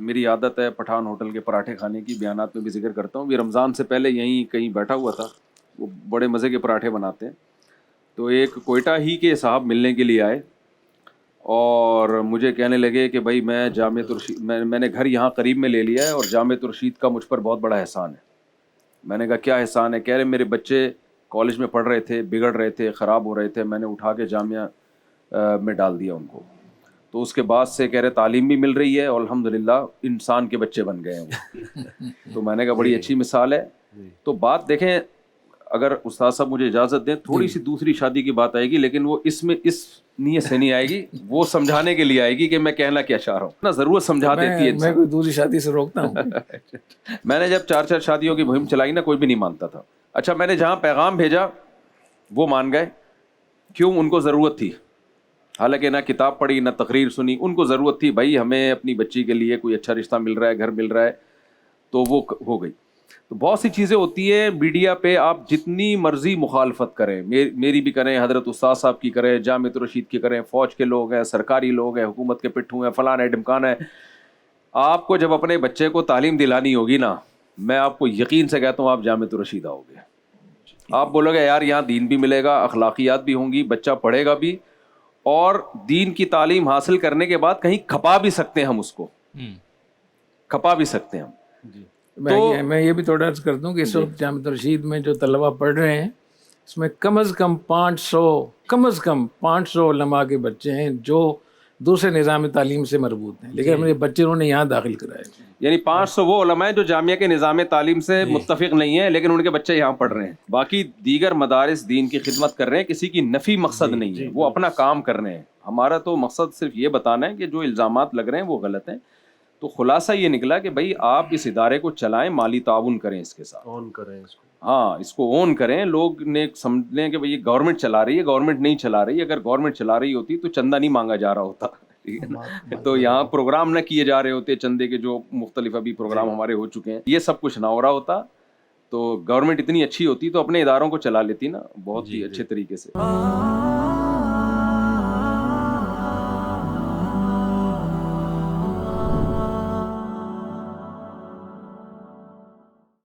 میری عادت ہے پٹھان ہوٹل کے پراٹھے کھانے کی، بیانات میں بھی ذکر کرتا ہوں. بھی رمضان سے پہلے یہیں کہیں بیٹھا ہوا تھا، وہ بڑے مزے کے پراٹھے بناتے ہیں. تو ایک کوئٹہ ہی کے صاحب ملنے کے لیے آئے اور مجھے کہنے لگے کہ بھائی میں جامعۃ الرشید، میں نے گھر یہاں قریب میں لے لیا ہے اور جامعۃ الرشید کا مجھ پر بہت بڑا احسان ہے. میں نے کہا کیا احسان ہے؟ کہہ رہے میرے بچے کالج میں پڑھ رہے تھے، بگڑ رہے تھے، خراب ہو رہے تھے، میں نے اٹھا کے جامعہ میں ڈال دیا ان کو. تو اس کے بعد سے کہہ رہے تعلیم بھی مل رہی ہے اور الحمدللہ انسان کے بچے بن گئے ہیں وہ. تو میں نے کہا بڑی اچھی مثال ہے. تو بات دیکھیں، اگر استاد صاحب مجھے اجازت دیں تھوڑی سی دوسری شادی کی بات آئے گی، لیکن وہ اس میں اس نیت سے نہیں آئے گی، وہ سمجھانے کے لیے آئے گی کہ میں کہنا کیا چاہ رہا ہوں نا. ضرورت سمجھا دیتی ہے میں کوئی دوسری شادی سے روکتا ہوں. میں نے جب 4 شادیوں کی مہم چلائی نا، کوئی بھی نہیں مانتا تھا. اچھا میں نے جہاں پیغام بھیجا وہ مان گئے. کیوں؟ ان کو ضرورت تھی. حالانکہ نہ کتاب پڑھی نہ تقریر سنی، ان کو ضرورت تھی بھائی ہمیں اپنی بچی کے لیے کوئی اچھا رشتہ مل رہا ہے، گھر مل رہا ہے، تو وہ ہو گئی. تو بہت سی چیزیں ہوتی ہیں میڈیا پہ، آپ جتنی مرضی مخالفت کریں، میری بھی کریں، حضرت استاد صاحب کی کریں، جامعۃ الرشید کی کریں، فوج کے لوگ ہیں، سرکاری لوگ ہیں، حکومت کے پٹھوں ہیں، فلاں ہے ڈمکان ہے. آپ کو جب اپنے بچے کو تعلیم دلانی ہوگی نا، میں آپ کو یقین سے کہتا ہوں آپ جامعۃ الرشید آؤ گے. آپ بولو گے یار یہاں دین بھی ملے گا، اخلاقیات بھی ہوں گی، بچہ پڑھے گا بھی، اور دین کی تعلیم حاصل کرنے کے بعد کہیں کھپا بھی سکتے ہیں ہم اس کو، کھپا بھی سکتے ہیں ہم. میں یہ بھی تھوڑا عرض کر دوں کہ اس وقت جامعۃ الرشید میں جو طلبہ پڑھ رہے ہیں اس میں کم از کم 500 علماء کے بچے ہیں جو دوسرے نظام تعلیم سے مربوط ہیں، لیکن ہمارے بچے انہوں نے یہاں داخل کرائے. یعنی 500 وہ علماء ہیں جو جامعہ کے نظام تعلیم سے متفق نہیں ہیں لیکن ان کے بچے یہاں پڑھ رہے ہیں. باقی دیگر مدارس دین کی خدمت کر رہے ہیں، کسی کی نفی مقصد نہیں ہے، وہ اپنا کام کر رہے ہیں. ہمارا تو مقصد صرف یہ بتانا ہے کہ جو الزامات لگ رہے ہیں وہ غلط ہیں. تو خلاصہ یہ نکلا کہ بھائی آپ اس ادارے کو چلائیں، مالی تعاون کریں اس کے ساتھ، آن کریں اس کو. ہاں اس کو اون کریں. لوگ نے سمجھ لیں کہ بھئی یہ گورنمنٹ چلا رہی ہے، گورنمنٹ نہیں چلا رہی. اگر گورنمنٹ چلا رہی ہوتی تو چندہ نہیں مانگا جا رہا ہوتا، تو یہاں پروگرام نہ کیے جا رہے ہوتے چندے کے، جو مختلف ابھی پروگرام ہمارے ہو چکے ہیں. یہ سب کچھ نہ ہو رہا ہوتا تو گورنمنٹ اتنی اچھی ہوتی تو اپنے اداروں کو چلا لیتی نا بہت ہی اچھے طریقے سے.